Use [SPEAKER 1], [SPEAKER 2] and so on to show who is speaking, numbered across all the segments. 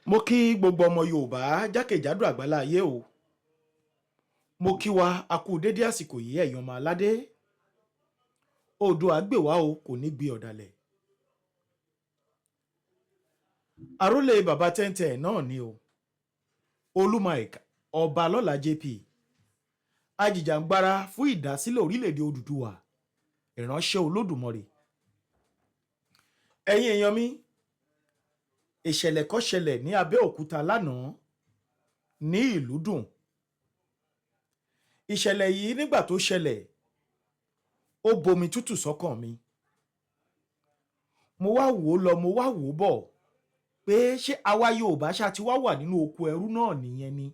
[SPEAKER 1] Mo kí gbogbo ọmọ Yorùbá jákèjádò àgbálá ayé o. Mo kí wa a kú dédé àsìkò yìí ẹ̀yin ọmọ aládé. Oòduà gbè wá o, kò ní gbé ọ̀dàlẹ̀. Àrólé bàbá tẹ́ntẹ́ náà ni o. Olúmaìk ọba lọ́la JP. Ajìjàǹgbara fún ìdásílẹ̀ orílẹ̀-èdè Odùduwà. Ìránṣẹ́ Olódùmarè. Ẹ̀yin èèyàn mi, ìṣẹ̀lẹ̀ kan ṣẹlẹ̀ ní Abẹ́òkúta lánàá ní ìlú dùn. Ìṣẹ̀lẹ̀ yìí nígbà tó ṣẹlẹ̀ ó bomi tútù sọ́kàn mi. Mo wá wò ó lọ, mo wá wò ó bọ̀ pé ṣé àwa Yorùbá ṣá ti wá wà nínú oko ẹrú náà nìyẹn ni?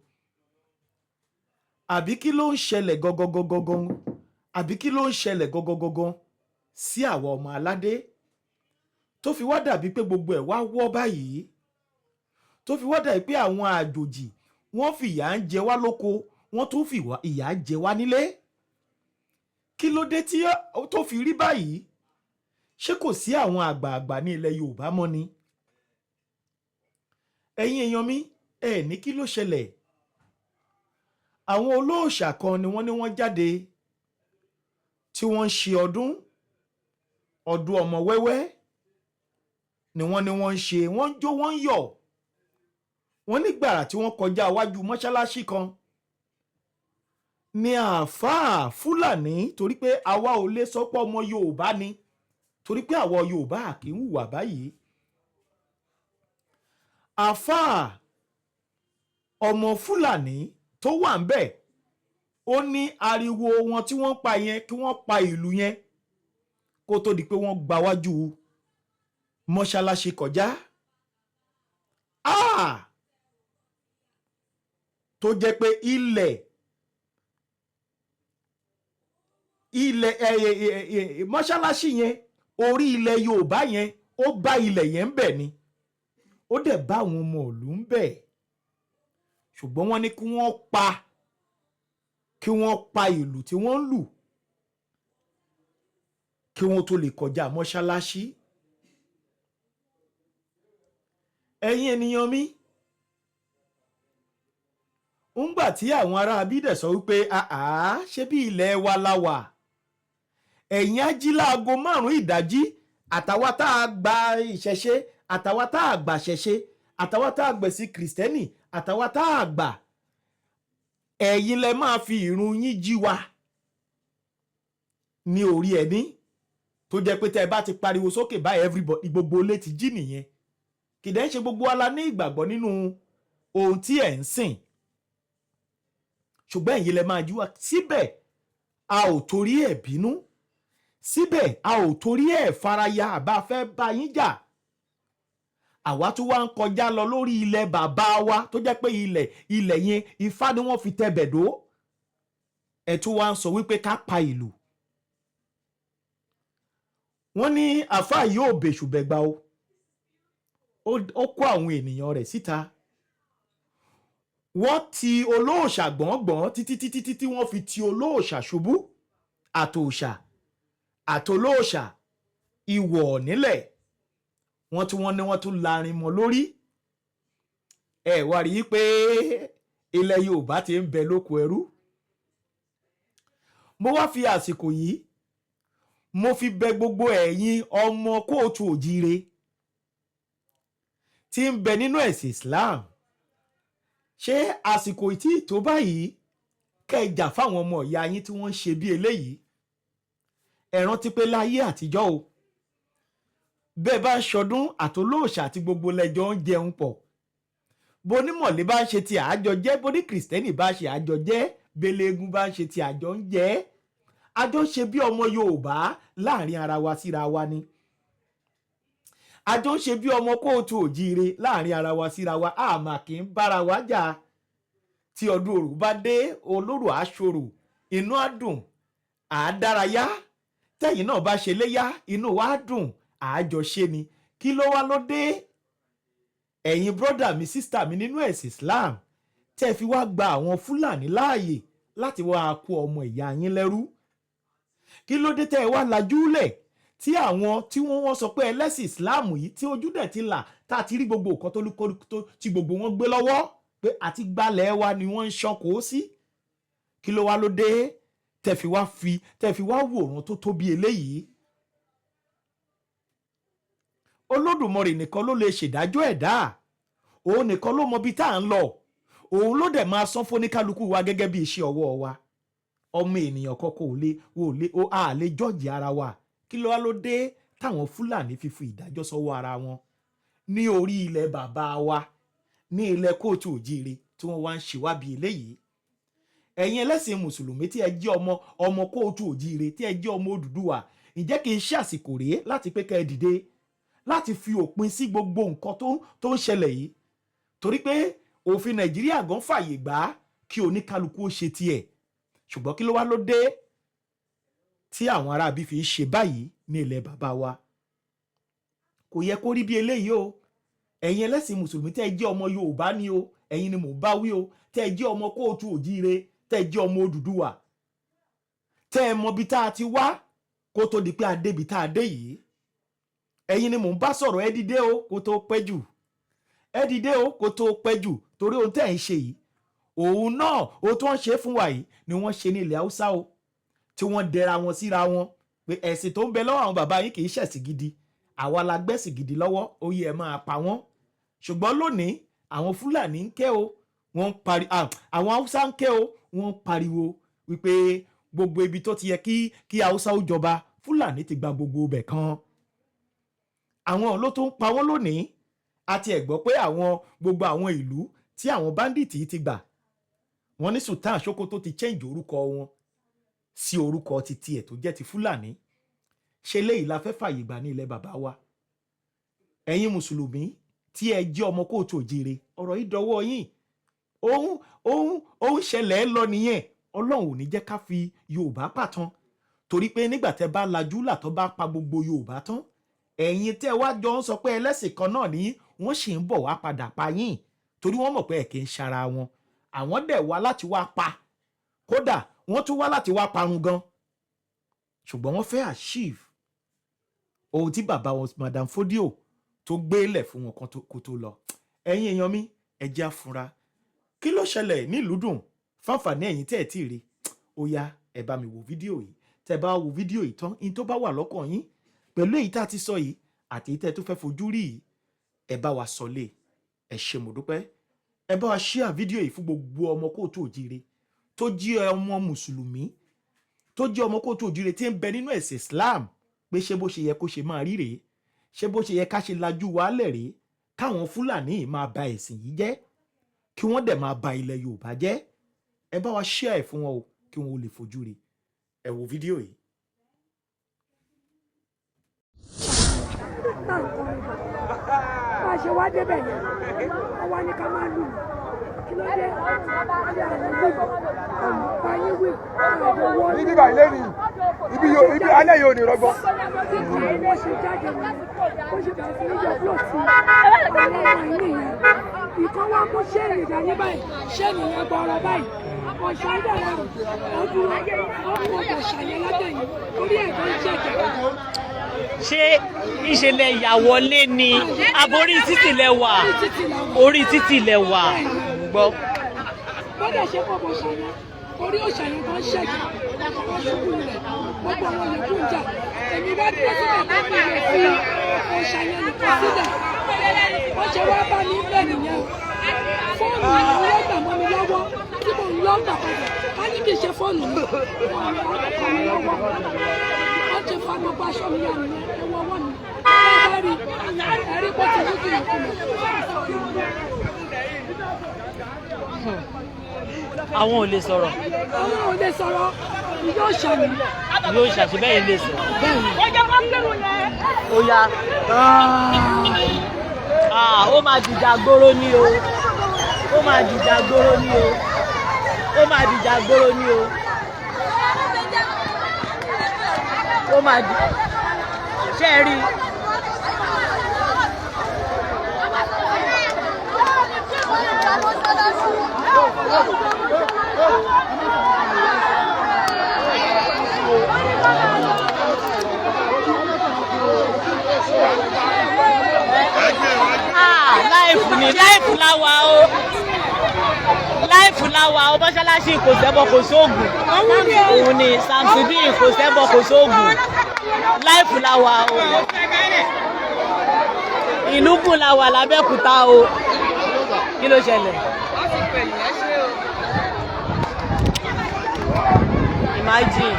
[SPEAKER 1] Àbí kí ló ń ṣẹlẹ̀ gangan? Àbí kí ló ń ṣẹlẹ̀ gangan sí àwa ọmọ aládé? Tó fi wá dàbí pé gbogbo ẹ̀ wá wọ́ báyìí. Tó fi wá dàbí pé àwọn àjòjì wọ́n fi ìyà ń jẹ wá lóko, wọ́n tún fi ìyà jẹ wá nílé. Kí ló dé tí tó fi rí báyìí? Ṣé kò sí àwọn àgbààgbà ní ilẹ̀ Yorùbá mọ́ ni? Ẹ̀yin èèyàn mi, ẹ ní kí ló ṣẹlẹ̀? Àwọn olóòṣà kan ni wọ́n jáde tí wọ́n ń ṣe ọdún ọmọ wẹ́wẹ́ ni wọ́n ń ṣe, wọ́n ń jó wọ́n ń yọ̀. Wọ́n ní gbàrà tí wọ́n kọjá iwájú mọ́ṣáláṣí kan ní àáfàá Fúlàní, torí pé àwa ò lè sọ pé ọmọ Yorùbá ni, torí pé àwa Yorùbá kì í hùwà báyìí. Àáfàá ọmọ Fúlàní tó wà ń bẹ̀, ó ní ariwo wọn tí wọ́n pa yẹn kí wọ́n pa ìlú yẹn kó tó di pé wọ́n gba wájú mọ́ṣáláṣí kọjá. Tó jẹ́ pé ilẹ̀ mọ́ṣáláṣí yẹn, orí ilẹ̀ Yorùbá yẹn, ó bá ilẹ̀ yẹn ń bẹ̀ ni, ó dẹ̀ bá àwọn ọmọ ìlú ń bẹ̀. Ṣùgbọ́n wọ́n ní kí wọ́n pa ìlú tí wọ́n ń lù kí wọ́n tó lè kọjá mọ́ṣáláṣí. Ẹ̀yin ènìyàn mi, ńgbà tí àwọn ará abídẹ̀ sọ wípé ṣé bí ilẹ̀ wa la wà, ẹ̀yin ají láago 5 ìdájí, àtàwa tá a gba ìṣẹ̀ṣe, àtàwa tá a gbà ṣẹ̀ṣe, àtàwa tá a gbẹ̀sìn kìrìsìtẹ́nì, àtàwa tá a gbà, ẹ̀yin lẹ máa fi ìrun yín jí wa ní orí ẹni, tó jẹ́ pé tẹ́ ẹ bá ti pariwo sókè báyìí everybody, gbogbo ilé ti jí nìyẹn. Kìdẹ́ ń ṣe gbogbo wa la ní ìgbàgbọ́ nínú ohun tí ẹ̀ ń sìn, ṣùgbọ́n ẹ̀yin lẹ máa jí wa. Síbẹ̀ a ò torí ẹ̀ bínú, síbẹ̀ a ò torí ẹ̀ faraya àbá fẹ́ bá yín jà. Àwa tún wá ń kọjá lọ lórí ilẹ̀ bàbá wa tó jẹ́ pé ilẹ̀ yẹn Ifá ni wọ́n fi tẹbẹ̀dó. Ẹ̀ tún wá ń sọ wípé ká pa ìlú. Wọ́n ní àfáà yóò bèṣù bẹ̀gbà o. Ó kó àwọn ènìyàn rẹ̀ síta. Wọ́n ti olóòṣà gbọ̀ngbọ̀n títí tí wọ́n fi ti olóòṣà ṣubú. Àtòòṣà àtolóòṣà ìwọ̀ nílẹ̀. Wọ́n ní wọ́n tún lárin mọ́ lórí. Ẹ wá rí i pé ilẹ̀ Yorùbá ti ń bẹ lóko ẹrú. Mo wá fi àsìkò yìí, mo fi bẹ gbogbo ẹ̀yin ọmọ kóòtù òjíire tí ń bẹ nínú ẹ̀sìn Islam. Ṣé àsìkò tí tó báyìí kẹjà fáwọn ọmọ ìyá yín tí wọ́n ń ṣe bí eléyìí? Ẹ rántí pé láyé àtijọ́ o, bẹ́ẹ̀ bá ń ṣọdún àtolóòṣà àti gbogbo lẹ́jọ́ ń jẹun pọ̀. Bó ní mọ̀lẹ́ bá ń ṣe ti àjọ jẹ́, bó ní kìrìsìtẹ́nì bá ṣe àjọ jẹ́, bẹ́lẹ́gùn bá ń ṣe ti àjọ ń jẹ́. Àjọ ṣe bí ọmọ Yorùbá láàrin ara wa síra wa ni. Àjọ ṣe bí ọmọ kóòtù òjíire láàrin ara wa síra wa, àmà kì í bára wa jà. Tí ọdún Òru bá dé, olórò aṣòro, inú á dùn, àádárayá. Tẹ́yìn náà bá ṣe léyá, inú wa á dùn, àjọṣe ni. Kí ló wá ló dé? Ẹ̀yin brọ́dà mi, sísítà mi nínú ẹ̀sìn Islam, tẹ́ fi wá gba àwọn Fúlàní láàyè láti wá kó ọmọ ìyá yín lẹ́rú. Kí ló dé tẹ́ ẹ wá lajúlẹ̀ tí àwọn tí wọ́n sọ pé ẹlẹ́sìn Islam yìí tí ojú dẹ̀ ti là tá a ti rí gbogbo nǹkan tó tí gbogbo wọn gbé lọ́wọ́ pé àti gbalẹ̀ wa ni wọ́n ń ṣọkò sí, kí ló wá ló dé tẹ́ fi wá wòran tó tóbi eléyìí. Olódùmarè nìkan ló lè ṣèdájọ́ ẹ̀dá, òun nìkan ló mọ bí tá à ń lọ, òun ló dẹ̀ máa san fóníkálukú wa gẹ́gẹ́ bí iṣẹ́ ọwọ́ wa. Ọmọ ènìyàn kọ́kọ́ a lè jọ́ọ̀jì ara wa. Kí ló wá ló dé táwọn Fúlàní fi ìdájọ́ sọ́wọ́ ara wọn ní orí ilẹ̀ bàbá wa ní ilẹ̀ kóòtù òjíire tí wọ́n wá ń ṣe wá bí eléyìí. Ẹ̀yin ẹlẹ́sìn mùsùlùmí tí ẹ jẹ́ ọmọ kóòtù òjíire tí ẹ jẹ́ ọmọ Odùduwà, ǹjẹ́ kì í ṣe àsìkò rèé láti pé kẹ́ ẹ dìde láti fi òpin sí gbogbo nǹkan tó ń ṣẹlẹ̀ yìí, torí pé òfin Nàìjíríà gan fàyè gbà kí oníkálukú ó ṣe tiẹ̀, ṣùgbọ́n kí ló wá ló dé tí àwọn aráabí fi ń ṣe báyìí ní ilẹ̀ bàbá wa. Kò yẹ kó rí bí eléyìí o. Ẹ̀yin ẹlẹ́sìn mùsùlùmí tẹ́ ẹ jẹ́ ọmọ Yorùbá ni o, ẹ̀yin ni mò ń bá wí o, tẹ́ ẹ jẹ́ ọmọ kóòtù òjíire, tẹ́ ẹ jẹ́ ọmọ Odùduwà, tẹ́ ẹ mọ bí tá a ti wá kó tó di pé a débi tá a dé yìí. Ẹ̀yin ni mò ń bá sọ̀rọ̀, ẹ dìde o kó tó pẹ́ jù, ẹ dìde o kó tó pẹ́ jù, torí ohun tẹ́ ẹ ń ṣe yìí òun náà ohun tó ń ṣe fún wa yìí ni wọ́n ṣe ní ilẹ̀ Haúsá o, tí wọ́n dẹra wọn síra wọn pé ẹ̀sìn tó ń bẹ lọ́wọ́ àwọn bàbá yín kì í ṣẹ̀sìn gidi, àwa la gbẹ́sìn gidi lọ́wọ́, ó yẹ ẹ máa pa wọ́n. Ṣùgbọ́n lónìí àwọn Fúlàní ń ké o, àwọn Haúsá ń ké o, wọ́n pariwo wípé gbogbo ibi tó ti yẹ kí Haúsá ó jọba, Fúlàní ti gba gbogbo ibẹ̀ kan. Àwọn ló tó ń pa wọ́n lónìí. Àti ẹ̀ gbọ́ pé gbogbo àwọn ìlú tí àwọn báńdíìtì ti gbà, wọ́n ní Sultan Sokoto ti change orúkọ wọn sí orúkọ titi ẹ̀ tó jẹ́ ti Fúlàní. Ṣé léyìí la fẹ́ fàyè gbà ní ilẹ̀ bàbá wa? Ẹ̀yin mùsùlùmí tí ẹ jẹ́ ọmọ kóòtù òjíire, ọ̀rọ̀ yìí dọwọ́ yín. Òun ṣẹlẹ̀ lọ nìyẹn. Ọlọ́run ò ní jẹ́ ká fi Yorùbá pàtàn, torí pé nígbà tẹ́ bá lajú làtọ́ bá pa gbogbo Yorùbá tán, ẹ̀yin tẹ́ wá jọ ń sọ pé ẹlẹ́sìn kan náà ní wọ́n sì ń bọ̀ wá padà pa yín, torí wọ́n mọ̀ pé ẹ̀ kì í ṣara wọn. Àwọn dẹ̀ wá láti wá pa, kódà wọ́n tún wá láti wá parun gan, ṣùgbọ́n wọ́n fẹ́ achieve ohun tí bàbá wọn Madam Fodio tó gbélẹ̀ fún wọn kó tó lọ. Ẹ̀yin èèyàn mi, ẹ jẹ́ á fúnra. Kí ló ṣẹlẹ̀ nílùú dùn fáǹfààní ẹ̀yin tẹ́ ẹ̀ tí ì rí? Ó yá ẹ bá mi wo fídíò yìí. Tẹ́ bá wo fídíò yìí tán, in tó bá wà lọ́kàn yín pẹ̀lú èyí tá a ti sọ yìí àti èyí tẹ́ tó fẹ́ fojú rí yìí, ẹ bá wa sọ lé. Ẹ ṣé mo dúpẹ́. Ẹ bá wa share fídíò yìí fún gbogbo ọmọ kóòtù òjíire tó jẹ́ ọmọ mùsùlùmí, tó jẹ́ ọmọ kóòtù òjíire tí ń bẹ nínú ẹ̀sìn Islam, pé ṣé bó ṣe yẹ kó ṣe máa rí rèé, ṣé bó ṣe yẹ ká ṣe lajú wálẹ̀ rèé, káwọn Fúlàní yìí máa ba ẹ̀sìn yìí jẹ́, kí wọ́n dẹ̀ máa ba ilẹ̀ Yorùbá jẹ́. Ẹ bá wa share ẹ̀ fún wọn o, kí wọ́n lè fojú rí. Ẹ wo fídíò yìí.
[SPEAKER 2] Bá a ṣe wá débẹ̀ yẹn, wọ́n wá ní ká máa lù. Kí ló dé? Ṣé àwọn gbogbo ọ̀nà yín wí?
[SPEAKER 3] Ní bíbá ilé ni ibi alẹ́ yóò ní rọgbọ.
[SPEAKER 2] Bó ṣe jáde wọn, bó ṣe bẹ̀rẹ̀ sí ní yọ búlọ̀tì ọlọ́wọ́ yín nìyẹn. Ìkan wá mú ṣéènì ìdání báyìí, ṣéènì yẹn gbọ́rọ̀ báyìí. Ọ̀ṣà ìdára rẹ̀ ó dúró, ó mú ọ̀ṣà yẹn látẹ̀yìn, orí ẹ̀gbọ́n ń ṣẹ̀jẹ̀.
[SPEAKER 4] Ṣé ìṣẹ̀lẹ̀ ìyàwọlé ni aborí títì lẹ wà? Orí títì lẹ wà. Gbọ́.
[SPEAKER 2] Bọ́dẹ̀ ṣe kọ́ bọ̀ ṣàyẹn, orí òṣàyẹn kan ṣẹ̀jẹ̀, wọ́n ṣubú rẹ̀, gbogbo àwọn yòókù ń jà. Èmi bá dúró síbẹ̀ tó fi lè fi òṣàyẹn nìkan sílẹ̀. Wọ́n ṣe wá bá mi bẹ́ẹ̀ nìyẹn. Fóònù àwọn ọlọ́gbà mọ́ mi lọ́wọ́ tí mò ń lọ́ gbà padà. Ká ní kí n ṣe fóònù mi, wọ́n ní ọkọ̀ mi lọ́wọ́. Wọ́n ti fa gbogbo aṣọ mi yà nìyẹn, ewu ọwọ́ mi. Ẹ rí ẹ̀rí pọ̀ tí lójú ìyókù mi.
[SPEAKER 4] Àwọn ò lè sọ̀rọ̀.
[SPEAKER 2] Àwọn ò lè sọ̀rọ̀, yóò ṣàmì.
[SPEAKER 4] Yóò ṣàṣìbẹ́yìn lè sọ̀rọ̀.
[SPEAKER 2] Bẹ́ẹ̀ni.
[SPEAKER 4] Ó yá. Ó máa dìjà gbóró ní o. Ó máa dìjà gbóró ní o. Ó máa dìjà gbóró ní o. Ó máa dì. Ṣé ẹ rí? láìfù láwa o láìfù láwa o mọ́ṣáláṣí kò sẹ́bọ̀ kò sóògùn òun ni Samsudeen kò sẹ́bọ̀ kò sóògùn láìfù láwa o ìlú bùn láwa l'Abẹ́òkúta o kí ló ṣẹlẹ̀. Imagine.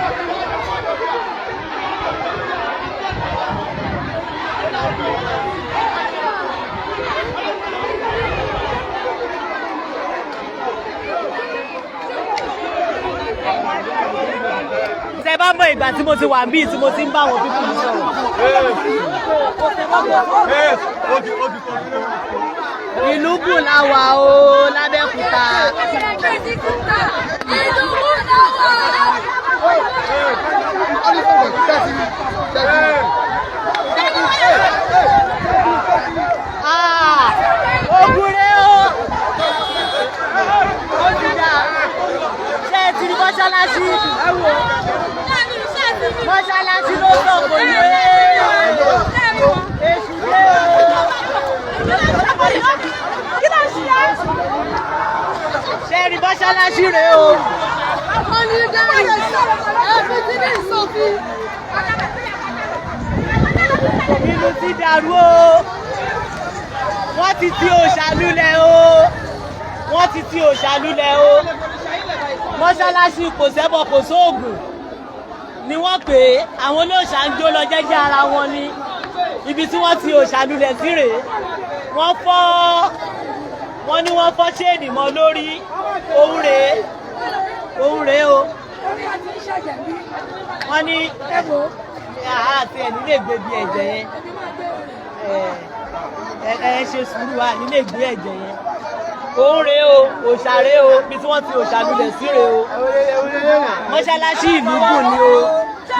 [SPEAKER 4] Ṣé bá mọ̀ ìgbà tí mo ti wà níbí tí mo ti ń bá àwọn pípọ̀ mi sọ̀rọ̀. Ìlú bùn láwa o l'Abẹ́òkúta. Ogun rẹ o. Ó ti dà. Ṣé ẹ ti rí mọ́ṣáláṣí? Mọ́ṣáláṣí ló sọ kò yé. Èṣù dé o. Ṣé ẹ rí mọ́ṣáláṣí rẹ o? Ìlú ti dàrú o. Wọ́n ti ti òòṣà lulẹ̀ o. Wọ́n ti ti òòṣà lulẹ̀ o. Mọ́ṣáláṣí kò sẹ́bọ̀ kò sóògùn ni wọ́n pè é. Àwọn olóòṣà ń jó lọ jẹ́jẹ́ ara wọn ni. Ibi tí wọ́n ti òòṣà lulẹ̀ sí rèé. Wọ́n ní wọ́n fọ́ ṣéènì mọ́ lórí. Òun rèé o. Wọ́n ní àti ẹ̀ nílé gbé bí ẹ̀jẹ̀ yẹn. Ẹ ṣe sùúrù wa nílé gbé ẹ̀jẹ̀ yẹn. Òun rèé o, òòṣà rèé o, bí tí wọ́n ti òòṣà lulẹ̀ sí rèé o. Mọ́ṣáláṣí ìlú bùn ni o.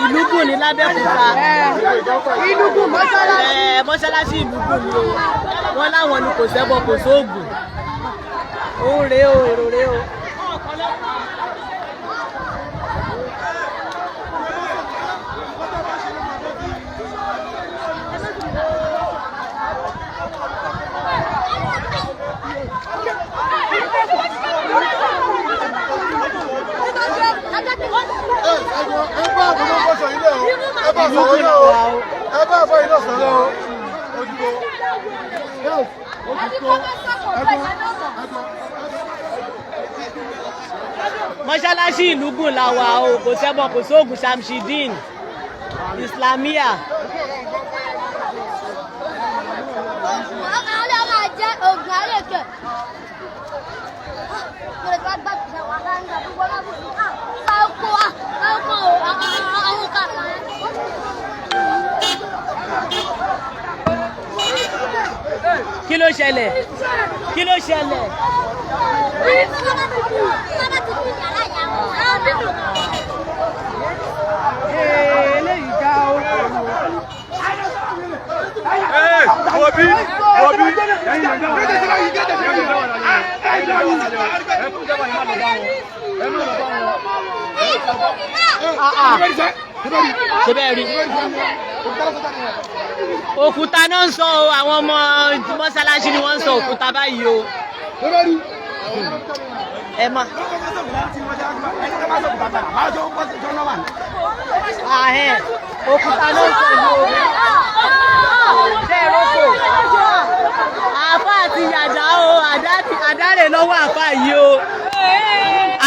[SPEAKER 4] Ìlú bùn ní l'Abẹ́òkúta. Ìlú bùn mọ́ṣáláṣí. Mọ́ṣáláṣí ìlú bùn ni o. Wọ́n láwọn ni kò sẹ́bọ̀ kò sóògùn. Òun rèé o, èrò rèé o. Mọ́ṣáláṣí ìlú bùn láwa o kò sẹ́bọ̀ kò sóògùn Samsudeen Islamia. Kí ló ṣẹlẹ̀? Kí ló ṣẹlẹ̀? Eléyìí já o.
[SPEAKER 3] Obi.
[SPEAKER 4] Ṣé bẹ́ẹ̀ rí? Òkúta náà ń sọ o, àwọn ọmọ mọ́ṣáláṣí ni wọ́n ń sọ òkúta báyìí o. Ẹ má. Òkúta náà ń sọ ìlú o. Ṣé ìrókò? Àfá àti yàdá o, àdárè lọ́wọ́ àfá yìí o.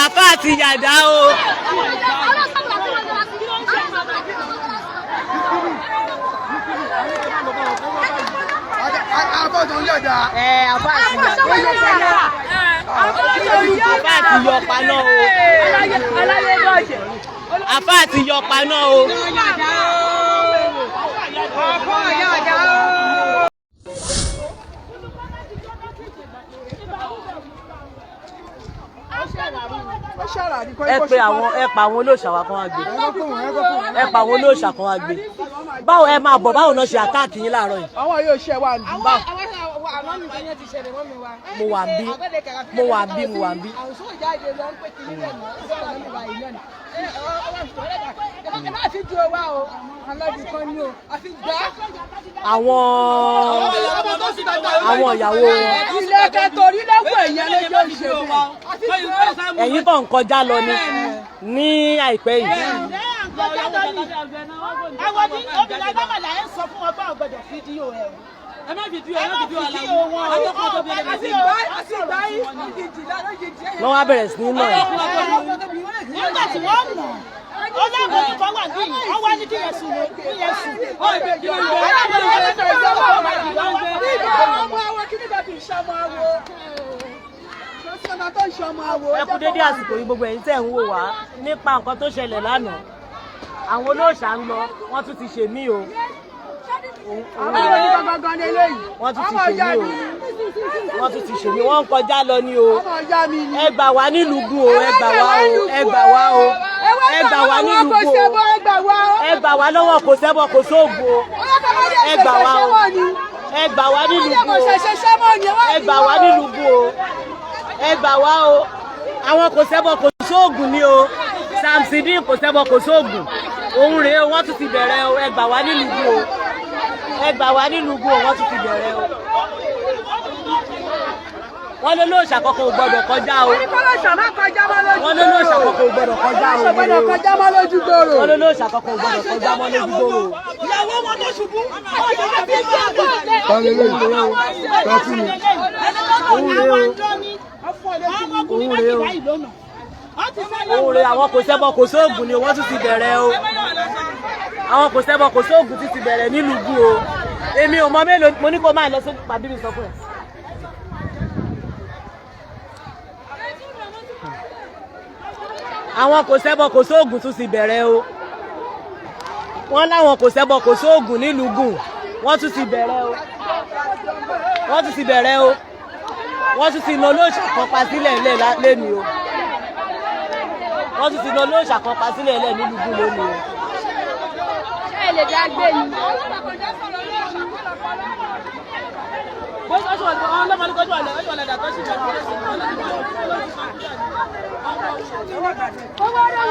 [SPEAKER 4] Àfá àti yàdá o.
[SPEAKER 3] Àfá tó ń yàdá.
[SPEAKER 4] Àfá àti yàdá. Àfá àti yọpa náà o. Àfá àti yọpa náà o. Ẹ pa àwọn olóòṣà wa kan wá gbé. Ẹ pa àwọn olóòṣà kan wá gbé. Báwo ẹ máa bọ̀, báwo náà ṣe àtáàkì yín láàárọ̀ yìí?
[SPEAKER 5] Àwọn yóò ṣe wà ní.
[SPEAKER 4] Mo wà bí. Àwọn ìyàwó wọn.
[SPEAKER 2] kẹ̀kẹ́ torí lọ́wọ́ èèyàn lójú òṣèlú.
[SPEAKER 4] Ẹ̀yin kan ń kọjá lọ ní àìpẹ́ yìí.
[SPEAKER 5] Àwọn tí obìnrin agbábọ̀lá ẹ̀ ń sọ fún ọgbà ọgbọ̀dọ̀ fídíò ẹ̀. Ẹ má fídíò wọn.
[SPEAKER 4] Wọ́n wá bẹ̀rẹ̀ sí ní nà ẹ̀.
[SPEAKER 5] Nígbà tí wọ́n nà ọlọ́run ní kọ́ wà níyì wọ́n wá ní kí yẹn sùn ní yẹn sùn.
[SPEAKER 4] Ẹ kú dédé àsìkò yìí gbogbo ẹ̀yin tẹ́ ń wò wá nípa nǹkan tó ṣẹlẹ̀ lánàá. Àwọn olóòṣà ń lọ, wọ́n tún ti ṣe mí o. Wọ́n tún ti ṣe mí o. Wọ́n tún ti ṣe mí, wọ́n ń kọjá lọ ní o. Ẹ gbà wá nílùú gùn o, ẹ gbà wá o, ẹ gbà wá o. Ẹ gbà wá nílùú gùn o. Ẹ gbà wá lọ́wọ́ kò sẹ́bọ̀ kò sóògùn o. Ẹ gbà wá o. Ẹ gbà wá nílùú gùn o. Ẹ gbà wá nílùú gùn o. Ẹ gbà wá o. Àwọn kò sẹ́bọ̀ kò sóògùn ni o. Samsidin kò sẹ́bọ̀ kò sóògùn. Òun rèé o, wọ́n tún ti bẹ̀rẹ̀ o. Ẹ gbà wá nílùú gùn o. Ẹ gbà wá nílùú gùn o, wọ́n tún ti bẹ̀rẹ̀ o. Wọ́n ló lóòṣà kọ́kọ́ ò gbọ́dọ̀ kọjá o. Wọ́n ló lóòṣà kọ́kọ́ ò gbọ́dọ̀ kọjá o. Wọ́n ló lóòṣà kọ́kọ́ ò gbọ́dọ̀ kọjá mọ́ lójú gbòòrò.
[SPEAKER 5] Ìyàwó wọn tó ṣubú.
[SPEAKER 4] Òun rèé àwọn kò sẹ́bọ̀ kò sóògùn ni wọ́n tún ti bẹ̀rẹ̀ o. Àwọn kò sẹ́bọ̀ kò sóògùn ti bẹ̀rẹ̀ nílùú gùn o. Èmi ò mọ mélòó mo ní kó máa lọ sí pàbí mi sọ fún ẹ. Àwọn kò sẹ́bọ̀ kò sóògùn tún ti bẹ̀rẹ̀ o. Wọ́n láwọn kò sẹ́bọ̀ kò sóògùn nílùú gùn. Wọ́n tún ti bẹ̀rẹ̀ o. Wọ́n tún ti bẹ̀rẹ̀ o. Wọ́n tún ti na olóòṣà kan pa sílẹ̀ lẹ́ni o. Wọ́n tún ti na olóòṣà kan pa sílẹ̀ lẹ́ nílùú gùn lónìí o.
[SPEAKER 2] Ṣé ẹ lè dá gbé ni?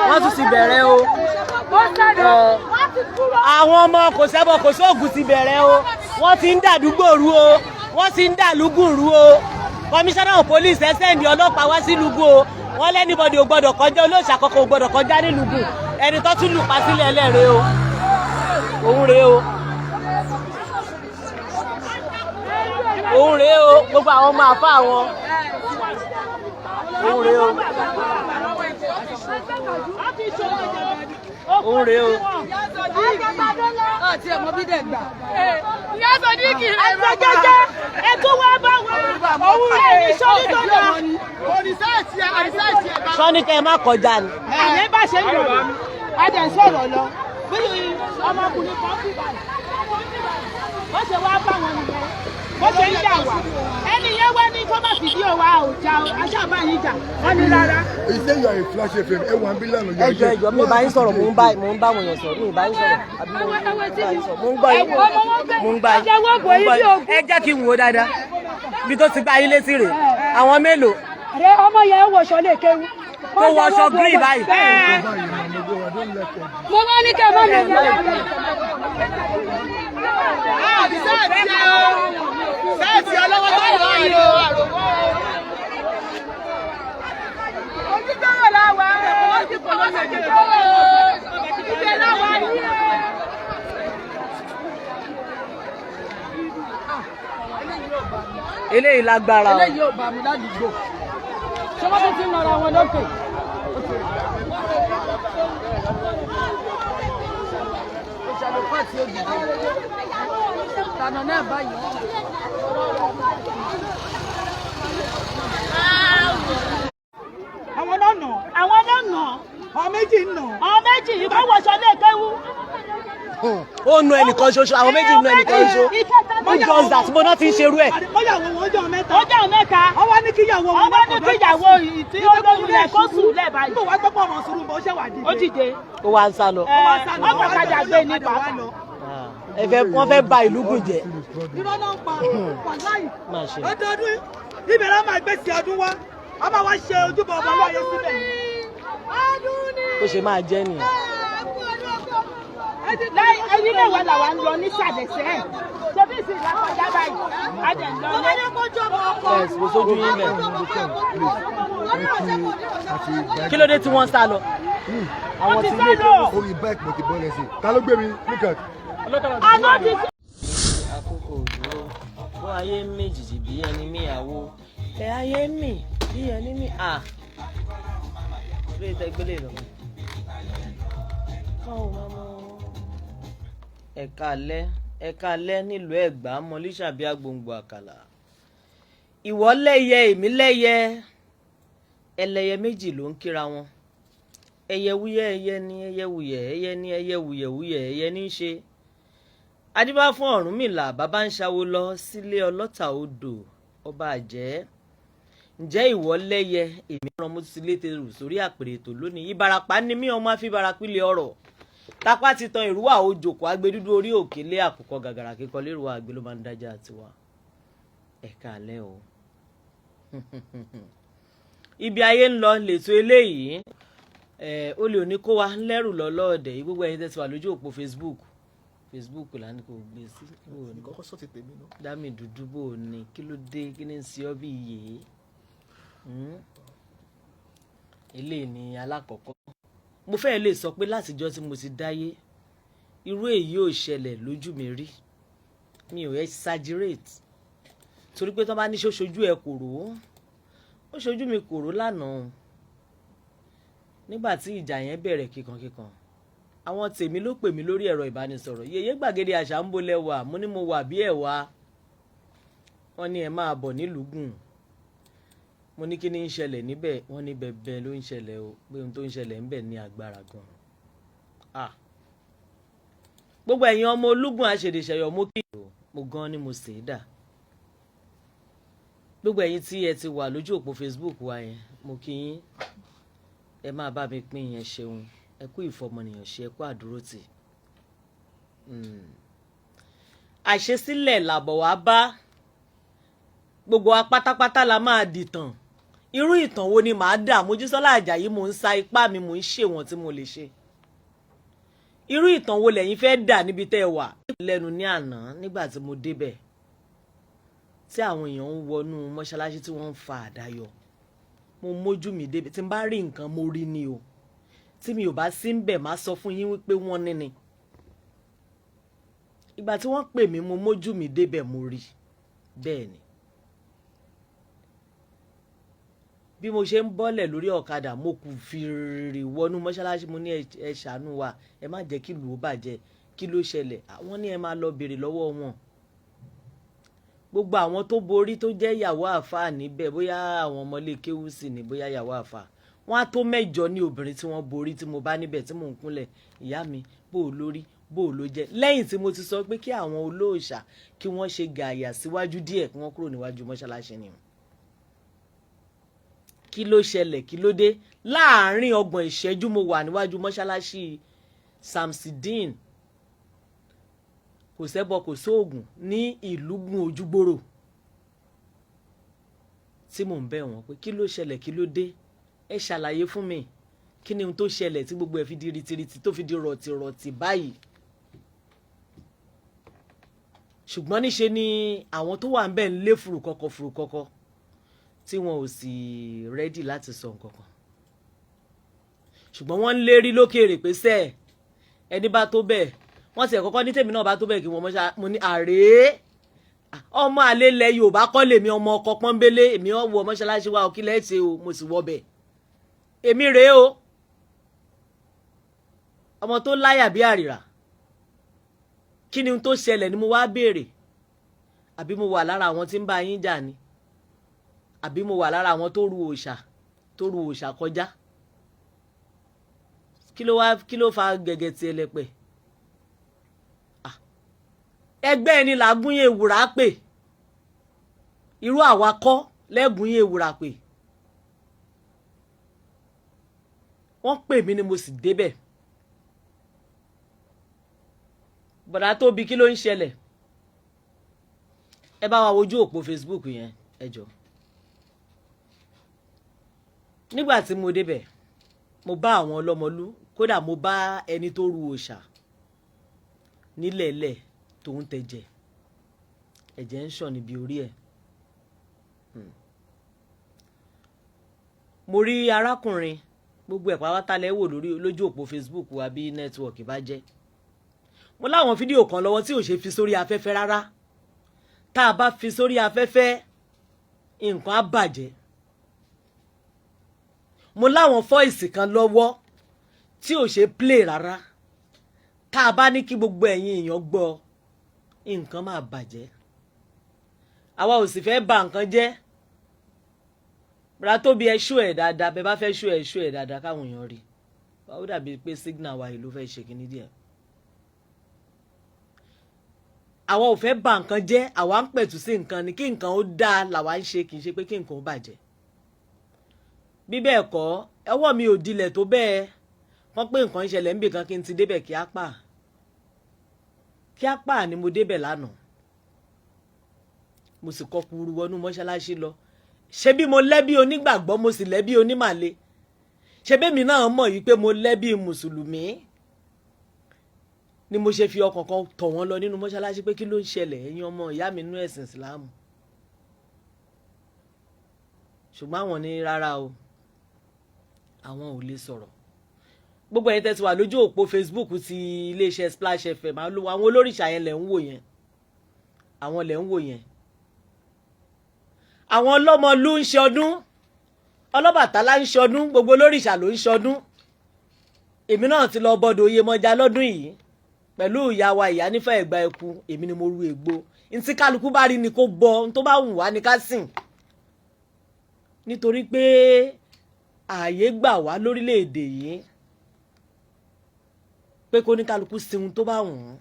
[SPEAKER 4] Wọ́n tún ti bẹ̀rẹ̀ o. Àwọn ọmọ kò sẹ́bọ̀ kò sóògùn ti bẹ̀rẹ̀ o. Wọ́n ti ń dàdúgbò rú o. Wọ́n ti ń dàlúgùn rú o. Commissioner of Police ẹ sẹ́ndì ọlọ́pàá wá sí lùgùn o. Wọ́n lẹ́nìbọ̀dì ò gbọ́dọ̀ kọjá, olóòṣà kọ̀ọ̀kan ò gbọ́dọ̀ kọjá ní lùgùn. Ẹni tó tún lù pa sílẹ̀ ẹlẹ́rìí o. Òun rèé o. Òun rèé o. Gbogbo àwọn ọmọ àfa àwọn. Òun rèé o. Òun rèé o.
[SPEAKER 2] Àti ẹ̀mọ́ bí dẹ̀ gbà.
[SPEAKER 5] Ìyá Sọdíkì rẹ̀ bá jẹ́jẹ́ ẹ̀tọ́ wá bá wa. Òun rẹ̀ ní sọ́ni tó lọ.
[SPEAKER 4] Sọ́ni kẹ́ ẹ má kọjá ni.
[SPEAKER 5] Ẹ̀yẹ́ bá ṣe ń yọ̀rọ̀ mi. A dẹ̀ ń sọ̀rọ̀ lọ. Bí ọmọkùnrin kan fi báyìí. Wọ́n ṣe wá bá wọn nìyẹn. Wọ́n ṣe ń jà wá. Ẹni yẹn wá ní kó má fìdí òwa òjà aṣáàbá yìí jà. Wọ́n ní rárá.
[SPEAKER 3] He say you are a Flash FM. Ẹ wà ń bí lánàá.
[SPEAKER 4] Ẹjọ́ mi bá yín sọ̀rọ̀ mò ń bá wọn yàn sọ̀rọ̀ mi bá yín sọ̀rọ̀ àbí mo ń gbọ́ yín mo ń gbà yín. Ẹ jẹ́ kí n wò dáadáa ibi tó ti gbá yín létí rè àwọn mélòó.
[SPEAKER 2] Àrẹ ọmọ yẹn wọṣọ lè kéwu.
[SPEAKER 4] Tó wọṣọ green báyìí.
[SPEAKER 2] Mo máa ní kẹ́ ẹ má lè yẹ.
[SPEAKER 5] Sẹ́ẹ̀tì ọlọ́wọ́ tó lọ yìí o. Ojúgbọ́rọ̀ láwa. Ojúgbọ́rọ̀ ìbẹ̀ láwa yìí.
[SPEAKER 4] Eléyìí lágbára o.
[SPEAKER 2] Eléyìí ò bá mi ládùúgbò. Ṣé wọ́n tún ti ń nara wọn lókè? Ìṣàlẹ̀ pàtí òjijì. Tànà náà báyìí.
[SPEAKER 5] Àwọn náà nà. Àwọn náà nà. Àwọn méjì nà. Àwọn méjì yìí kọ́ wọṣọ lé kéwú.
[SPEAKER 4] Ó nu ẹnìkan ṣoṣo àwọn méjì nu ẹnìkan ṣoṣo. Who does that? Mo náà ti ń ṣerú ẹ̀.
[SPEAKER 5] Ọjọ́ wọn ọjọ́ mẹ́ta. Ọjọ́ mẹ́ta. Ọwọ́ ní kíyàwó wọn. Ọwọ́ ní kíyàwó tí ó lóyún rẹ̀ kó sùn lẹ̀ báyìí. Mo wá gbọ́ pọ̀ mọ̀ sùúrù bó ṣe wà dìde. Ó dìde.
[SPEAKER 4] Ó wá ń sá lọ.
[SPEAKER 5] Ọkọ̀ kadà gbé ní bàbá.
[SPEAKER 4] Wọ́n fẹ́ ba ìlú gùn jẹ́.
[SPEAKER 5] Irọ́ náà ń pa wàláì.
[SPEAKER 4] Máa ṣe.
[SPEAKER 5] Ọdọọdún ìbẹ̀rẹ̀ máa gbé sí ọdún wá. A máa wá ṣe ojúbọ ọba láyé síbẹ̀.
[SPEAKER 4] Ó ṣe máa jẹ́ nìyẹn.
[SPEAKER 5] Ẹyin mẹ́wàá làwa ń lọ ní sàlẹ̀sẹ̀. Ṣé bí ìsìn ìlàkọjá báyìí? A jẹ̀ ń lọ lé.
[SPEAKER 4] yes kò sójú yín bẹ̀. Kí ló dé tí wọ́n sá lọ?
[SPEAKER 3] àwọn tí ilé ìfowópamọ́ orí báìkì mo ti bọ́ lẹ́sìn ta ló gbé mi níkà.
[SPEAKER 4] Àkókò òdúró fún ayé méjì bí ẹni míyàwó ẹ ayé mi bí ẹni mi lórí ìtẹ́gbélé lọ. ẹ̀ka alẹ́ nílùú Ẹ̀gbá mọ́lísàbí agbóǹgbò àkàlà. Ìwọ lẹ́yẹ èmi lẹ́yẹ ẹlẹ́yẹ méjì ló ń kíra wọn. Ẹyẹ wúyẹ́ ẹyẹ ní ẹyẹ wúyẹ́ ẹyẹ ní ẹyẹ wúyẹ̀wúyẹ̀ ẹyẹ ní í ṣe. Adíbá fún Ọ̀rúnmìlà bàbá ń ṣawo lọ sílé ọlọ́ta odò ọba àjẹ́. Ǹjẹ́ ìwọ lẹ́yẹ èmi rán mo ti létè rù sórí àpèrè ètò lónìí. Ìbàràpá ni mí ọmọ àfibàràpìlẹ̀ ọ̀rọ̀. Tápá ti tan ìrúwà òjòkó agbẹdúdú orí òkèlé àkùkọ gàgàrà kíkọ lérò àgbẹ̀ ló máa ń dájà tiwa. Ẹ̀ka alẹ́ o. Ibi ayé ń lọ lètò eléyìí. Olè òní kó wa lẹ́rù lọ́lọ́ọ̀dẹ̀ yìí gbogbo ẹ̀yin tẹ́sí wà lójú òpó Facebook là ní kò gbé sí.
[SPEAKER 3] kọ́kọ́ sọ ti tèmi náà.
[SPEAKER 4] Dámì dúdú bò ní kí ló dé kí ní sí ọ bí iye. Eléyìí ni alákọ̀ọ́kọ́. Mo fẹ́ lè sọ pé látijọ́ tí mo ti dáyé irú èyí ò ṣẹlẹ̀ lójú mi rí. Mi ò exaggerate torí pé tó bá ní ṣó ṣojú ẹ kòró ó ṣojú mi kòró lánàá nígbà tí ìjà yẹn bẹ̀rẹ̀ kíkankíkan. Àwọn tèmi ló pè mí lórí ẹ̀rọ ìbánisọ̀rọ̀ yèyé gbàgede àṣà ń bolẹ̀ wà mo ní mo wà bí ẹ̀ wá. Wọ́n ní ẹ máa bọ̀ nílùúgùn. Mo ní kí ni ń ṣẹlẹ̀ níbẹ̀ wọ́n ní bẹ̀bẹ̀ ló ń ṣẹlẹ̀ o pé ohun tó ń ṣẹlẹ̀ ń bẹ̀ ní agbára gan. Gbogbo ẹ̀yin ọmọ olúgun àṣèdèṣẹ̀yọ̀ mo kí mo gan ni mo ṣe é dà. Gbogbo ẹ̀yin tí ẹ ti wà lójú òpó Facebook wa yẹn mo kí yín ẹ máa bá mi pín yẹn ṣeun ẹ kú ìfọmọnìyàn ṣe ẹ kú àdúrótì. Àṣesílẹ̀ làbọ̀ wá bá gbogbo wa pátápátá la máa dìtàn. Irú ìtàn wo ni màá dà? Mojísọ́lá Àjàyí mò ń sa ipá mi mò ń ṣe wọ́n tí mo lè ṣe. Irú ìtàn wo lẹ̀yin fẹ́ dà níbi tẹ́ ẹ wà? Lẹ́nu ní àná nígbà tí mo débẹ̀ tí àwọn èèyàn ń wọnú mọ́ṣáláṣí tí wọ́n ń fa àdáyọ. Mo mójú mi débẹ̀ tí n bá rí nǹkan mo rí ni o. Tí mi ò bá sí ń bẹ̀ máa sọ fún yín wípé wọ́n ní ni. Ìgbà tí wọ́n pè mí mo mójú mi débẹ̀ mo rí. Bẹ́ẹ̀ ni. Bí mo ṣe ń bọ́lẹ̀ lórí ọ̀kadà mo kù fìrì wọnú mọ́ṣáláṣí mo ní ẹ ṣàánú wa ẹ má jẹ́ kí ìlú ó bàjẹ́ kí ló ṣẹlẹ̀ àwọn ní ẹ máa lọ béèrè lọ́wọ́ wọn. Gbogbo àwọn tó borí tó jẹ́ ìyàwó àfáà níbẹ̀ bóyá àwọn ọmọlé kéwú sí ni bóyá ìyàwó àfáà wọ́n á tó 8 ní obìnrin tí wọ́n borí tí mo bá níbẹ̀ tí mò ń kúnlẹ̀ ìyá mi bó o lórí bó o ló jẹ́ lẹ́yìn tí mo ti sọ pé kí àwọn olóòṣà kí wọ́n ṣe gààyà síwájú díẹ̀ kí wọ́n kúrò níwájú mọ́ṣáláṣí ni. Kí ló ṣẹlẹ̀ kí ló dé? Láàárín 30 ìṣẹ́jú mo wà níwájú mọ́ṣáláṣí Samsideen kò sẹ́bọ kò sóògùn ní ìlúgun ojúgbòrò tí mò ń bẹ̀ wọ́n pé kí ló ṣẹlẹ̀ kí ló dé ẹ ṣàlàyé fún mi kí ni ohun tó ṣẹlẹ̀ tí gbogbo ẹ̀ fi di ritiriti tó fi di rọ̀tìrọ̀tì báyìí. Ṣùgbọ́n níṣe ni àwọn tó wà ń bẹ̀ ń lé fùrùkọ́kọ́ tí wọn ò sì rẹ́dì láti sọ nǹkan kan. Ṣùgbọ́n wọ́n ń lérí lókèèrè pé sẹ́ẹ̀ ẹni bá tó bẹ́ẹ̀ wọ́n ti ẹ̀kọ́kọ́ ní tèmi náà bá tó bẹ́ẹ̀ kí wọ́n mo ní àrèé ọmọ àlè ilẹ̀ Yorùbá kọ́ lèmi ọmọ ọkọ pọ́nbélé èmi ọ̀ wọ mọ́ṣáláṣí wa òkí lẹ́ẹ̀ṣẹ̀ o mo sì wọ bẹ̀ èmi rèé o ọmọ tó láyà bí àrìrà kí ni tó ṣẹlẹ̀ ni mo wá béèrè àbí mo wà lára àwọn tí ń bá yín jà ni àbí mo wà lára àwọn tó ru òòṣà kọjá kí ló fa gẹ̀gẹ̀ tí ẹlẹ́pẹ̀ ẹgbẹ́ ẹni làgúnyè ewùrà pè irú àwa kọ́ lẹ́gúnyè ewùrà pè wọ́n pè mí ni mo sì débẹ̀ bọ̀dá Tóbi kí ló ń ṣẹlẹ̀ ẹ bá wa wojú òpó Facebook yẹn ẹ jọ̀ọ́. Nígbà tí mo débẹ̀ mo bá àwọn ọlọ́mọlú kódà mo bá ẹni tó ru òòṣà nílẹ̀ẹ́lẹ̀ tó ń tẹ̀jẹ̀ ẹ̀jẹ̀ ń ṣàn níbi orí ẹ̀ mo rí arákùnrin gbogbo ẹ̀ pátá lẹ́ wò lójú òpó Facebook wa bí nẹ́tíwọ̀kì bá jẹ́. mo láwọn fídíò kan lọ́wọ́ tí ò ṣe fi sórí afẹ́fẹ́ rárá. tá a bá fi sórí afẹ́fẹ́ nǹkan á bàjẹ́. mo láwọn fọ́ìsì kan lọ́wọ́ tí ò ṣe play rárá. tá a bá ní kí gbogbo ẹ̀yin èèyàn gbọ́ nǹkan máa bàjẹ́. àwa ò sì fẹ́ bà nǹkan jẹ́. bra tóbi ẹ ṣú ẹ dáadáa bẹ bá fẹ́ ṣú ẹ dáadáa káwọn èèyàn rí. ó dàbí pé signal wa yìí ló fẹ́ ṣe kíní díẹ̀. àwa ò fẹ́ bà nǹkan jẹ́ àwa ń pẹ̀tù sí nǹkan ni kí nǹkan ó dáa làwa ń ṣe kì í ṣe pé kí nǹkan ó bàjẹ́. bí bẹ́ẹ̀ kọ́ ọwọ́ mi ò dilẹ̀ tó bẹ́ẹ̀ wọ́n pé nǹkan ń ṣẹlẹ̀ níbì kan kí n ti débẹ̀ kíápà ni mo débẹ̀ lánàá. mo sì kọ́ kúrú wọnú mọ́ṣáláṣí lọ. ṣé bí mo lẹ́bí onígbàgbọ́ mo sì lẹ́bí onímàle. ṣé bẹ́mi náà mọ̀ yìí pé mo lẹ́bí mùsùlùmí. ni mo ṣe fi ọkàn kan tọ̀ wọ́n lọ nínú mọ́ṣáláṣí pé kí ló ń ṣẹlẹ̀ ẹ̀yin ọmọ ìyá mi nínú ẹ̀sìn ìsìláàmù. ṣùgbọ́n àwọn ní rárá o àwọn ò lè sọ̀rọ̀. gbogbo ẹ̀yin tẹ́ ti wà lójú òpó Facebook ti iléeṣẹ́ Splash FM àwọn olórìṣà yẹn lẹ̀ ń wò yẹn àwọn lẹ̀ ń wò yẹn. àwọn ọlọ́mọlú ń ṣọdún ọlọ́bàtálá ń ṣọdún gbogbo olórìṣà ló ń ṣọdún. èmi náà ti lọ bọdọ̀ Oyèmọjà lọ́dún yìí pẹ̀lú ìyá wa ìyá nífẹ̀ẹ́ ẹ̀gbá ẹ̀kú èmi ni mo ru ègbò ntí kálukú bá rí ni kó bọ n tó bá wù wá ni ká sìn. nítorí pé ààyè gbà wá lórílẹ̀‐èdè yìí pé kó ní kálukú sin tó bá wù ú.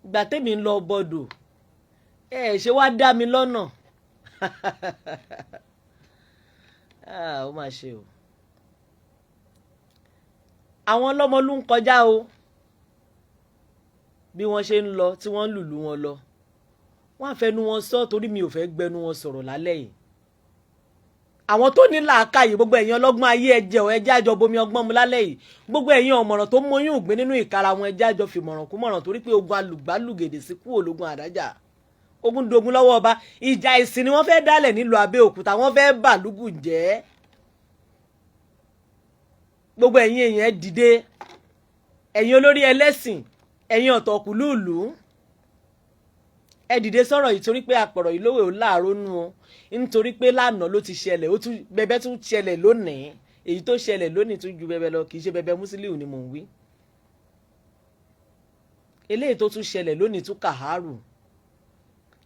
[SPEAKER 4] ìgbà tèmi ń lọ bọdọ̀ ṣé wàá dá mi lọ́nà ó mà ṣe o. àwọn ọlọ́mọlú ń kọjá o bí wọ́n ṣe ń lọ tí wọ́n ń lùlù wọn lọ wọ́n á fẹnu wọn sọ torí mi ò fẹ́ gbẹnu wọn sọ̀rọ̀ lálẹ́ yìí. àwọn tó ní làákàyè gbogbo ẹ̀yin ọlọ́gbọ́n ayé ẹjẹ́ ọ̀ ẹjẹ́ àjọ bomi ọgbọ́n mu lálẹ́ yìí gbogbo ẹ̀yin ọ̀mọ̀ràn tó mọyún ògbé nínú ìkara wọn ẹjẹ́ àjọ fìmọ̀ràn kú mọ̀ràn torí pé ogun alùgbálùgèdè sí kú ológun àdájà ogun dogun lọ́wọ́ ọba ìjà ìsìn ni wọ́n fẹ́ dálẹ̀ nílùú Abẹ́òkúta wọ́n fẹ́ bàlúgù jẹ́. gbogbo ẹ̀yin èèyàn dìde ẹ̀yin olórí ẹlẹ́sìn ẹ̀yin ọ̀tọ̀kùlúùlù ẹ dìde sọ̀rọ̀ yìí torí pé àpọ̀rọ̀ yìí lówó láàárọ̀ nù ọ́ nítorí pé lánàá ló ti ṣẹlẹ̀ ó tún bẹbẹ tún ṣẹlẹ̀ lónìí èyí tó ṣẹlẹ̀ lónìí tún ju bẹbẹ lọ kì í ṣe bẹbẹ Musiliu ni mò ń wí eléyìí tó tún ṣẹlẹ̀ lónìí tún kàhárù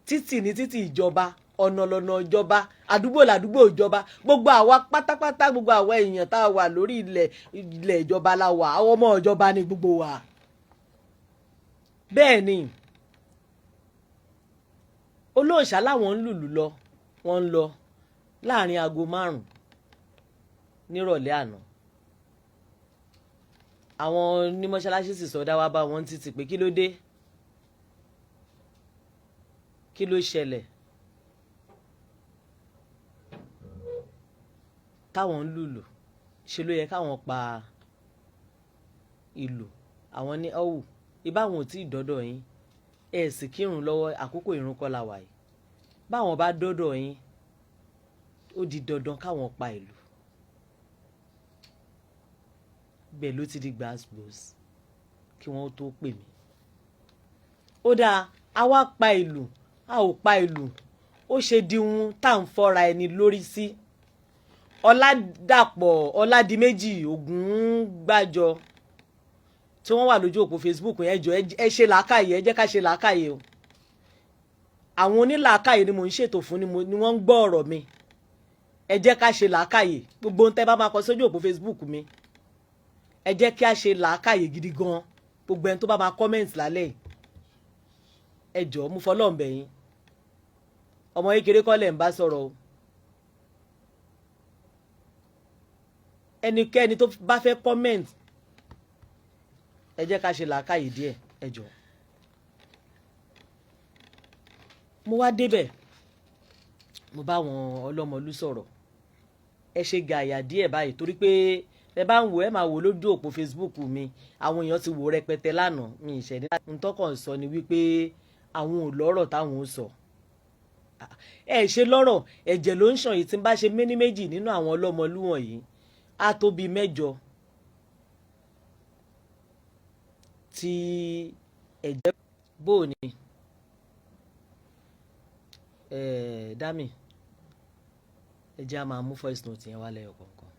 [SPEAKER 4] títì ní títì ìjọba ọ̀nà lọ́nà ìjọba àdúgbò làdúgbò ìjọba gbogbo àwa pátápátá gbogbo àwa èèyàn tá a wà lórí ilẹ̀ ìjọba la wà àwọn ọmọ ìjọba ni gbogbo wa bẹ́ẹ̀ ni olóòṣà láwọn ń lùlù lọ wọ́n ń lọ láàrin aago 5 nírọ̀lẹ́ àná àwọn onímọ̀ṣáláṣí sì sọdá wá bá wọn títí pé kí ló dé kí ló ṣẹlẹ̀ táwọn ń lùlù ṣe ló yẹ káwọn pa ìlù àwọn ní ọ̀hù ìbáwọn ò tí ì dọ́dọ̀ yín ẹ̀ sì kírun lọ́wọ́ àkókò ìrun kọ́ la wà yìí báwọn bá dọ́dọ̀ yín ó di dandan káwọn pa ìlù bẹ́ẹ̀ ló ti di gbàgbós kí wọ́n tó pè mí ó dáa a wá pa ìlù a ò pa ìlù ó ṣe dihun tá à ń fọ́ra ẹni lórí sí Ọládàpọ̀ Ọládìméjì Ògúngbàjọ tí wọ́n wà lójú òpó Facebook yẹn jọ ẹ ṣe làákàyè ẹ jẹ́ ká ṣe làákàyè o àwọn onílàákàyè ni mò ń ṣètò fún ni wọ́n ń gbọ́ ọ̀rọ̀ mi ẹ jẹ́ ká ṣe làákàyè gbogbo ohun tẹ́ bá máa kọ sójú òpó Facebook mi ẹ jẹ́ kí a ṣe làákàyè gidi gan gbogbo ẹni tó bá máa kọ́mẹ̀ntì lálẹ́ yìí ẹ jọ̀ọ́ mo fọlọ́run bẹ̀ yín ọmọ kékeré kọ́ lẹ̀ ń bá sọ̀rọ̀ o ẹnikẹ́ni tó bá fẹ́ kọ́mẹ̀ntì ẹ jẹ́ ká ṣe làákàyè díẹ̀ ẹ jọ̀ọ́ mo wá débẹ̀ mo bá wọn ọlọ́mọlú sọ̀rọ̀ ẹ ṣe gàyà díẹ̀ báyìí torí pé ẹ bá ń wò ẹ máa wò lójú òpó Facebook mi àwọn èèyàn ti wò rẹpẹtẹ lánàá mi ìṣẹ̀dá ntọ́kàn sọ ni wípé àwọn ò lọ́rọ̀ táwọn ò sọ ẹ ṣe lọ́rọ̀ ẹ̀jẹ̀ ló ń ṣàn yìí tí n bá ṣe méní méjì nínú àwọn ọlọ́mọlú wọ̀nyí á tó bíi 8 tí ẹ̀jẹ̀ bò ní dami ẹ̀jẹ̀ á máa mú voice note yẹn wálẹ̀ ọ̀kọ̀ọ̀kan.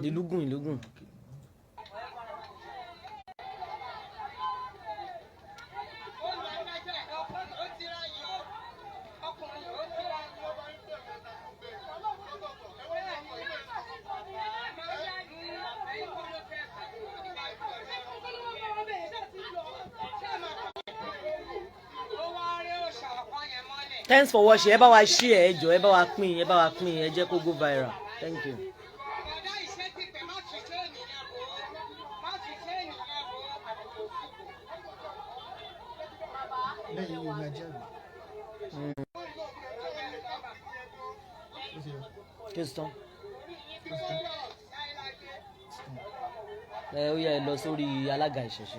[SPEAKER 4] ìlúgùn. Thanks for watching. Ẹ bá wa share, ẹ jọ̀ọ́, ẹ bá wa pín, ẹ jẹ́ kó go viral. Thank you. Question. Ó yá ẹ lọ sórí alága ìṣẹ̀ṣe.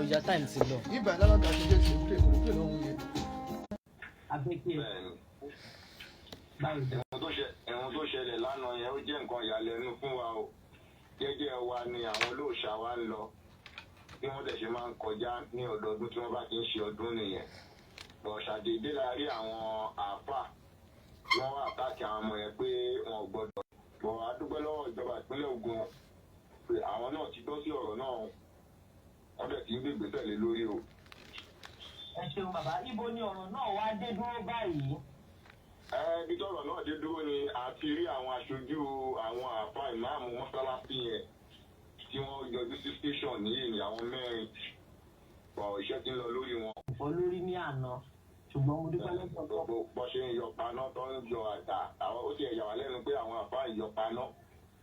[SPEAKER 4] Oya time ti lọ.
[SPEAKER 3] Ibà lálága ti jẹ́ ti play kò play lọ́wọ́ yẹn.
[SPEAKER 6] Ẹ̀wọ̀n tó ṣẹlẹ̀ lánàá yẹn ó jẹ́ nǹkan ìyàlẹ́nu fún wa o. Jẹ́jẹ́ wa ni àwọn olóòṣà wa ń lọ bí wọ́n dẹ̀ ṣe máa ń kọjá ní ọdọọdún tí wọ́n bá ti ń ṣe ọdún nìyẹn. Ṣàdédé la rí àwọn àáfà wọ́n wá àtàkì àwọn ọmọ yẹn pé wọn ò gbọ́dọ̀. Bọ̀ a dúpẹ́ lọ́wọ́ ìjọba ìpínlẹ̀ Ògùn pé àwọn náà ti gbọ́ sí ọ̀rọ̀ náà wọ́n dẹ̀ ti ń gbègbè tẹ̀lé lórí o.
[SPEAKER 7] Ẹ ṣeun bàbá, ibo ni ọ̀rọ̀ náà wá dé dúró báyìí?
[SPEAKER 6] Ibi tọ́rọ̀ náà dé dúró ni a ti rí àwọn aṣojú àwọn àáfà ìmáàmù mọ́sálásí yẹn tí wọ́n yọjú sí station nìyí ní àwọn 4. Bọ̀ iṣẹ́ ti ń lọ lórí wọn.
[SPEAKER 7] Olórí ní àná ṣùgbọ́n mo dúpẹ́ lọ́pọ̀.
[SPEAKER 6] Bọ́ ṣe ń yọ paná tó ń yọ àdá àwọn ó ti ẹ̀yà wà lẹ́nu pé àwọn àáfà ìyọ paná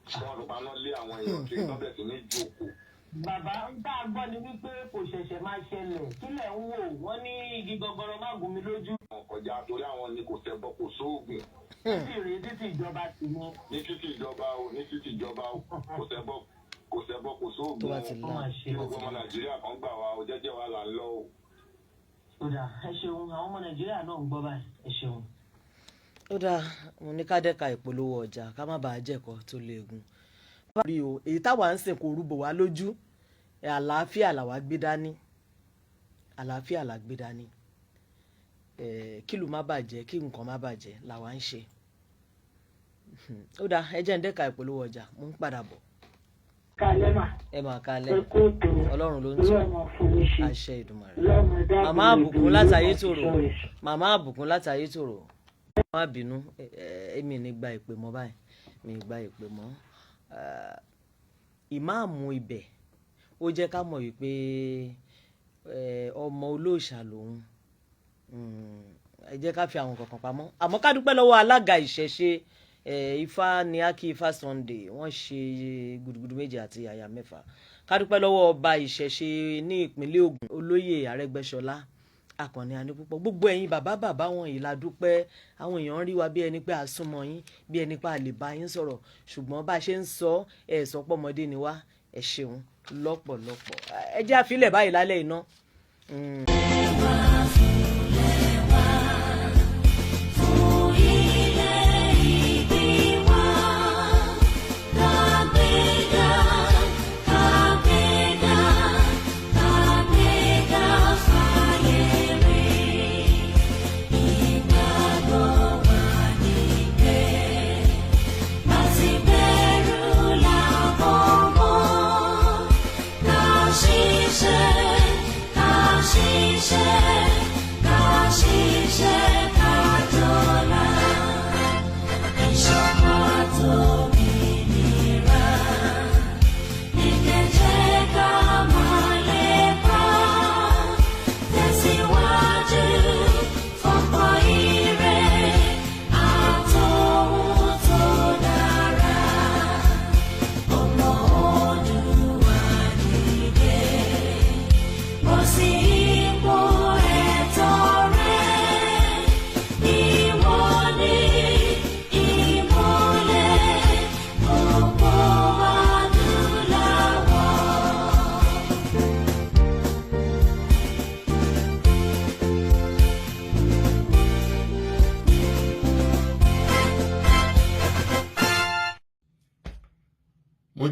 [SPEAKER 6] tí wọ́n fi paná lé àwọn èèyàn tí wọ́n bẹ̀ sí ní jókòó.
[SPEAKER 7] Bàbá ń tá a gbọ́ ni wípé kò ṣẹ̀ṣẹ̀ máa ṣẹlẹ̀ kílẹ̀ ń wò wọ́n ní igi gọgọrọ má gún mi lójú.
[SPEAKER 6] Ọ̀kọ̀já torí àwọn ni kò ṣẹbọ kò sóògùn.
[SPEAKER 7] Títì rèé títì ìjọba ti ní.
[SPEAKER 6] Ní títì ìjọba o kò ṣẹbọ kò sóògùn o. Kí gbogbo ọmọ Nàìjíríà kan gbà wá o jẹ́jẹ́ wa là ń lọ o.
[SPEAKER 7] Ó dà ẹ ṣeun àwọn ọmọ Nàìjíríà náà ń gbọ́ báyìí ẹ ṣeun.
[SPEAKER 4] Ó dáa mo ní ká dẹ́ka ìpolówó ọjà ká má bàa jẹ̀kọ́ tó léegun. Rí o èyí táwa ń sìn kò rúbọ wá lójú àlàáfíà làwa gbé dání kílù má bàjẹ́ kí nǹkan má bàjẹ́ làwa ń ṣe. Ó dáa ẹ jẹ́ ń dẹ́ka ìpolówó ọjà mo ń padà bọ̀. Ẹ máa kalẹ̀ Ọlọ́run ló ń tún àṣẹ Ìdùmarè. Màmá àbùkún látàyé tòrò má bínú èmi ní gba ìpè mọ́ báyìí mi gba ìpè mọ́. Ìmáàmù ibẹ̀ ó jẹ́ ká mọ̀ wípé ọmọ olóòṣà lòun. Ẹ jẹ́ ká fi àwọn kankan pamọ́ àmọ́ ká dúpẹ́ lọ́wọ́ alága ìṣẹ̀ṣe Ifá ní Aki Ifá Sunday wọ́n ṣe gudugudu 2 àti àyà 4. Ká dúpẹ́ lọ́wọ́ ọba ìṣẹ̀ṣe ní ìpínlẹ̀ Ògùn olóyè Arẹ́gbẹ́ṣọlá Àkànní Anípúpọ̀. Gbogbo ẹ̀yin bàbá wọ̀nyí la dúpẹ́. Àwọn èèyàn rí wa bí ẹni pé a súnmọ́ yín bí ẹni pé a lè bá yín sọ̀rọ̀ ṣùgbọ́n bá a ṣe ń sọ ẹ̀ sọ pọ́mọdé ni wá ẹ ṣeun lọ́pọ̀lọpọ̀. Ẹ jẹ́ àfilẹ̀ báyìí lálẹ́ iná.
[SPEAKER 8] Sim,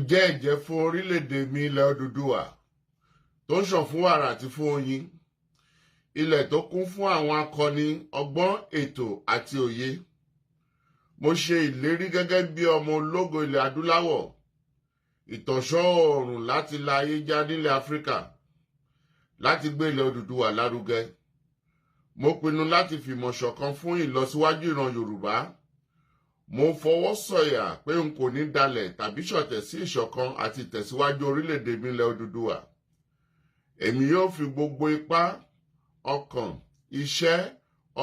[SPEAKER 8] jẹ́ ẹ̀jẹ́ fún orílẹ̀-èdè mi ilẹ̀ Odùduwà tó ń ṣàn fún wàrà àti fún oyin, ilẹ̀ tó kún fún àwọn akọni ọgbọ́n, ètò àti òye. Mo ṣe ìlérí gẹ́gẹ́ bí ọmọ ológo ilẹ̀ adúláwọ̀, ìtànṣán oòrùn láti la ayé já nílẹ̀ Áfíríkà, láti gbé ilẹ̀ Odùduwà lárugẹ. Mo pinnu láti fìmọ̀ ṣọ̀kan fún ìlọsíwájú ìran Yorùbá. Mo fọwọ́ sọ̀yà pé n kò ní dalẹ̀ tàbí ṣọ̀tẹ̀ sí ìṣọ̀kan àti ìtẹ̀síwájú orílẹ̀-èdè mi ilẹ̀ Odùduwà. Èmi yóò fi gbogbo ipá, ọkàn, iṣẹ́,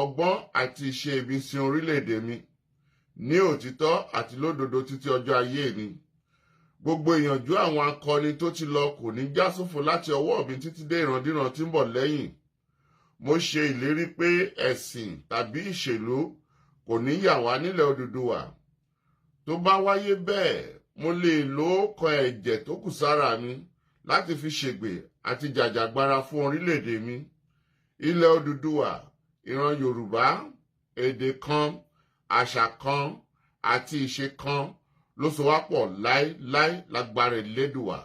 [SPEAKER 8] ọgbọ́n àti ìṣe mi sin orílẹ̀-èdè mi ní òtítọ́ àti lódodo títí ọjọ́ ayé mi. Gbogbo ìyànjú àwọn akọni tó ti lọ kò ní já sófo láti ọwọ́ mi títí dé ìrandíran tí ń bọ̀ lẹ́yìn. Mo ṣe ìlérí pé ẹ̀sìn tàbí ìṣèlú kò ní yà wá nílẹ̀ Odùduwà. Tó bá wáyé bẹ́ẹ̀, mo lè lo ọkọ̀ ẹ̀jẹ̀ tó kù sára mi láti fi ṣègbè àti jàjàgbara fún orílẹ̀-èdè mi. Ilẹ̀ Odùduwà, ìran Yorùbá, èdè kan, àṣà kan àti ìṣe kan ló so wá pọ̀ láéláé lágbára Elédùwà.